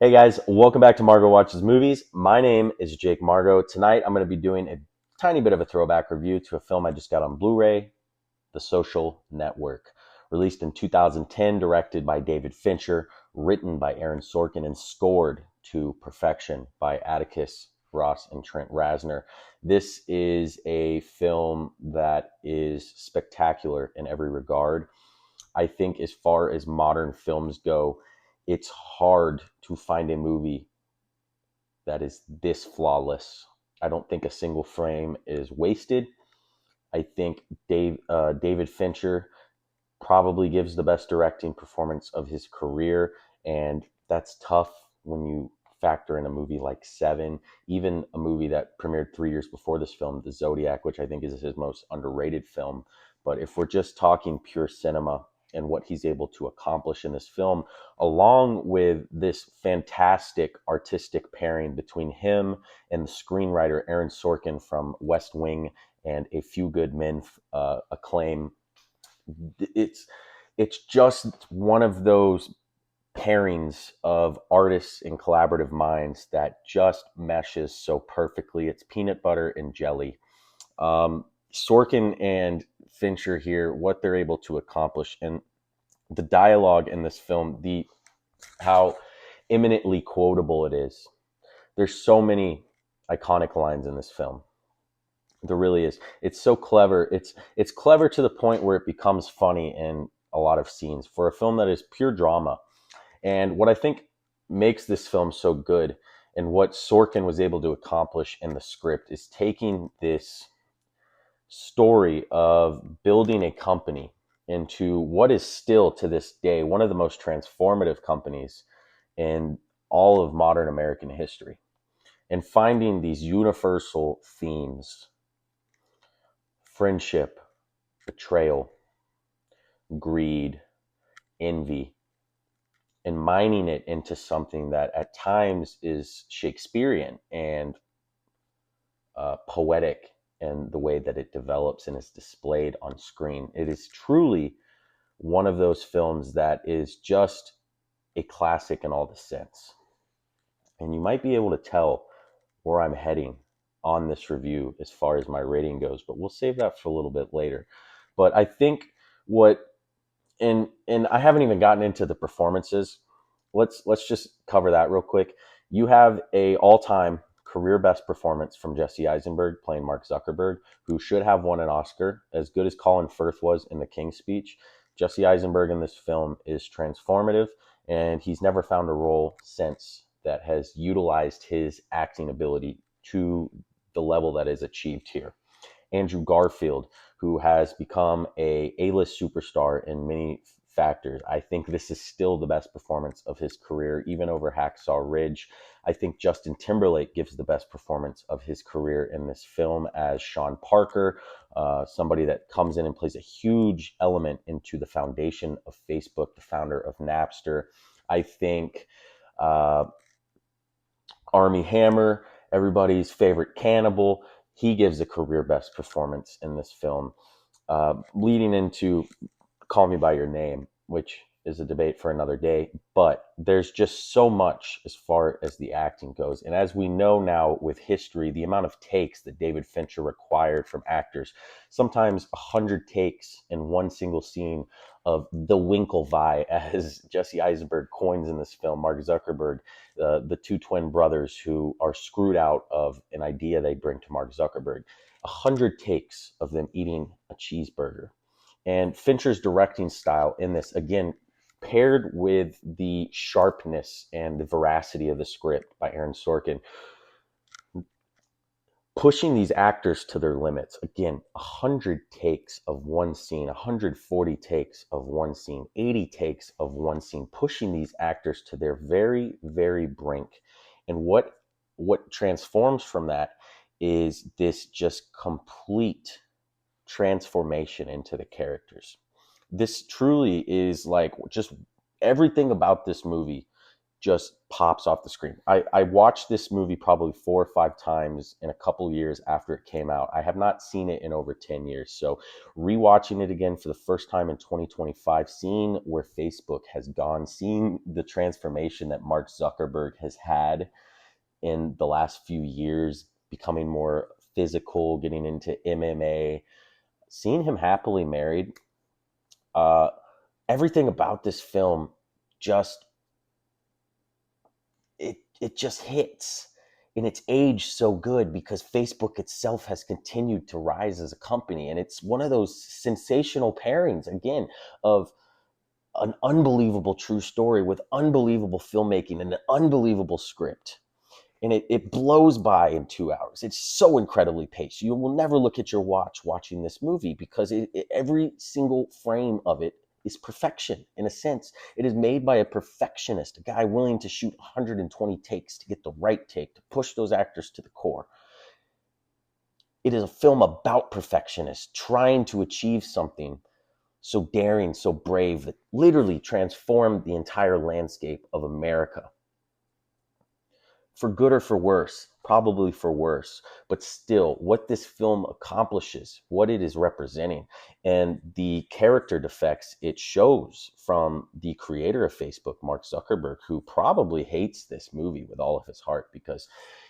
Hey guys, welcome back to Margot Watches Movies. My name is Jake Margot. Tonight I'm going to be doing a tiny bit of a throwback review to a film I just got on Blu-ray, The Social Network. Released in 2010, directed by David Fincher, written by Aaron Sorkin, and scored to perfection by Atticus Ross and Trent Reznor. This is a film that is spectacular in every regard. I think as far as modern films go, it's hard to find a movie that is this flawless. I don't think a single frame is wasted. I think David Fincher probably gives the best directing performance of his career, and that's tough when you factor in a movie like Seven, even a movie that premiered 3 years before this film, The Zodiac, which I think is his most underrated film. But if we're just talking pure cinema and what he's able to accomplish in this film, along with this fantastic artistic pairing between him and the screenwriter Aaron Sorkin from West Wing and A Few Good Men acclaim, it's just one of those pairings of artists and collaborative minds that just meshes so perfectly. It's peanut butter and jelly. Sorkin and Fincher here, what they're able to accomplish, and the dialogue in this film, the how eminently quotable it is. There's so many iconic lines in this film. There really is. It's so clever. It's clever to the point where it becomes funny in a lot of scenes for a film that is pure drama. And what I think makes this film so good and what Sorkin was able to accomplish in the script is taking this story of building a company into what is still to this day one of the most transformative companies in all of modern American history, and finding these universal themes: friendship, betrayal, greed, envy, and mining it into something that at times is Shakespearean and poetic in the way that it develops and is displayed on screen. It is truly one of those films that is just a classic in all the sense. And you might be able to tell where I'm heading on this review as far as my rating goes, but we'll save that for a little bit later. But I think what and I haven't even gotten into the performances. Let's just cover that real quick. You have a all-time career best performance from Jesse Eisenberg playing Mark Zuckerberg, who should have won an Oscar. As good as Colin Firth was in The King's Speech, Jesse Eisenberg in this film is transformative, and he's never found a role since that has utilized his acting ability to the level that is achieved here. Andrew Garfield, who has become a A-list superstar in many factors. I think this is still the best performance of his career, even over Hacksaw Ridge. I think Justin Timberlake gives the best performance of his career in this film as Sean Parker, somebody that comes in and plays a huge element into the foundation of Facebook, the founder of Napster. I think Armie Hammer, everybody's favorite cannibal, he gives a career best performance in this film, leading into Call Me By Your Name, which is a debate for another day. But there's just so much as far as the acting goes. And as we know now with history, the amount of takes that David Fincher required from actors, sometimes 100 takes in one single scene of the Winklevi, as Jesse Eisenberg coins in this film, Mark Zuckerberg, the two twin brothers who are screwed out of an idea they bring to Mark Zuckerberg. 100 takes of them eating a cheeseburger. And Fincher's directing style in this, again, paired with the sharpness and the veracity of the script by Aaron Sorkin, pushing these actors to their limits. Again, 100 takes of one scene, 140 takes of one scene, 80 takes of one scene, pushing these actors to their very, very brink. And what transforms from that is this just complete transformation into the characters. This truly is like just everything about this movie just pops off the screen. I watched this movie probably 4 or 5 times in a couple years after it came out. I have not seen it in over 10 years. So rewatching it again for the first time in 2025, seeing where Facebook has gone, seeing the transformation that Mark Zuckerberg has had in the last few years, becoming more physical, getting into MMA, seeing him happily married, uh, everything about this film just it just hits, and it's aged so good because Facebook itself has continued to rise as a company, and it's one of those sensational pairings again of an unbelievable true story with unbelievable filmmaking and an unbelievable script. And it blows by in 2 hours. It's so incredibly paced. You will never look at your watch watching this movie because every single frame of it is perfection. In a sense, it is made by a perfectionist, a guy willing to shoot 120 takes to get the right take, to push those actors to the core. It is a film about perfectionists trying to achieve something so daring, so brave, that literally transformed the entire landscape of America. For good or for worse, probably for worse, but still, what this film accomplishes, what it is representing, and the character defects it shows from the creator of Facebook, Mark Zuckerberg, who probably hates this movie with all of his heart because,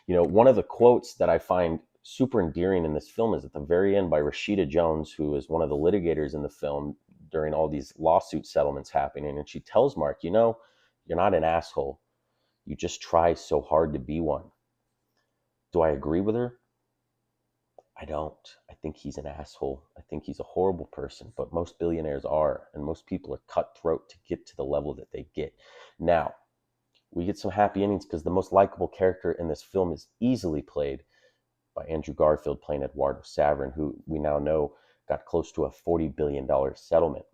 one of the quotes that I find super endearing in this film is at the very end by Rashida Jones, who is one of the litigators in the film during all these lawsuit settlements happening. And she tells Mark, you're not an asshole. You just try so hard to be one. Do I agree with her? I don't. I think he's an asshole. I think he's a horrible person, but most billionaires are, and most people are cutthroat to get to the level that they get. Now, we get some happy endings because the most likable character in this film is easily played by Andrew Garfield, playing Eduardo Saverin, who we now know got close to a $40 billion settlement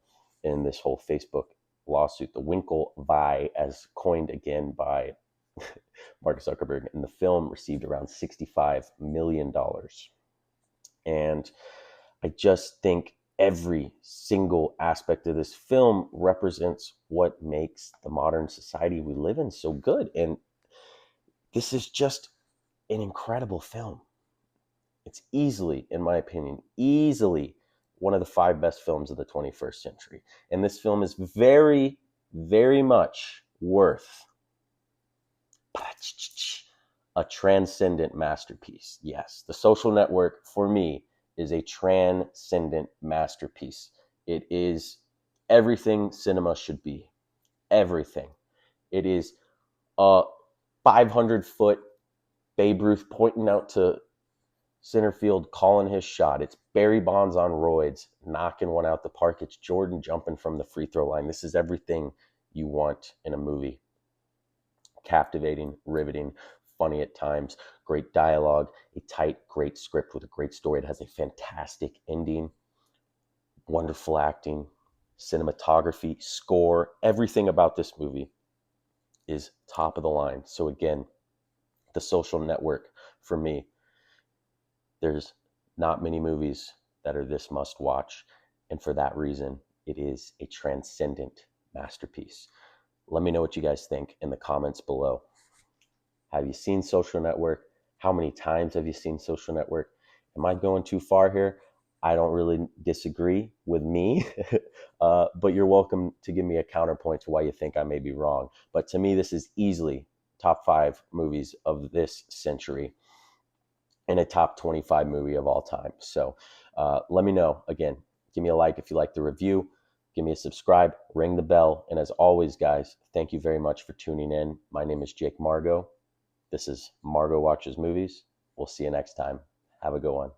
in this whole Facebook lawsuit. The Winkle Vi, as coined again by Mark Zuckerberg in the film, received around $65 million. And I just think every single aspect of this film represents what makes the modern society we live in so good. And this is just an incredible film. It's easily, in my opinion, easily one of the 5 best films of the 21st century. And this film is very, very much worth a transcendent masterpiece. Yes, The Social Network, for me, is a transcendent masterpiece. It is everything cinema should be. Everything. It is a 500-foot Babe Ruth pointing out to center field, calling his shot. It's Barry Bonds on roids, knocking one out the park. It's Jordan jumping from the free throw line. This is everything you want in a movie. Captivating, riveting, funny at times, great dialogue, a tight, great script with a great story. It has a fantastic ending, wonderful acting, cinematography, score. Everything about this movie is top of the line. So again, The Social Network, for me, there's not many movies that are this must watch. And for that reason, it is a transcendent masterpiece. Let me know what you guys think in the comments below. Have you seen Social Network? How many times have you seen Social Network? Am I going too far here? I don't really disagree with me, but you're welcome to give me a counterpoint to why you think I may be wrong. But to me, this is easily top 5 movies of this century and a top 25 movie of all time. So let me know. Again, give me a like if you like the review. Give me a subscribe, ring the bell. And as always, guys, thank you very much for tuning in. My name is Jake Margo. This is Margo Watches Movies. We'll see you next time. Have a good one.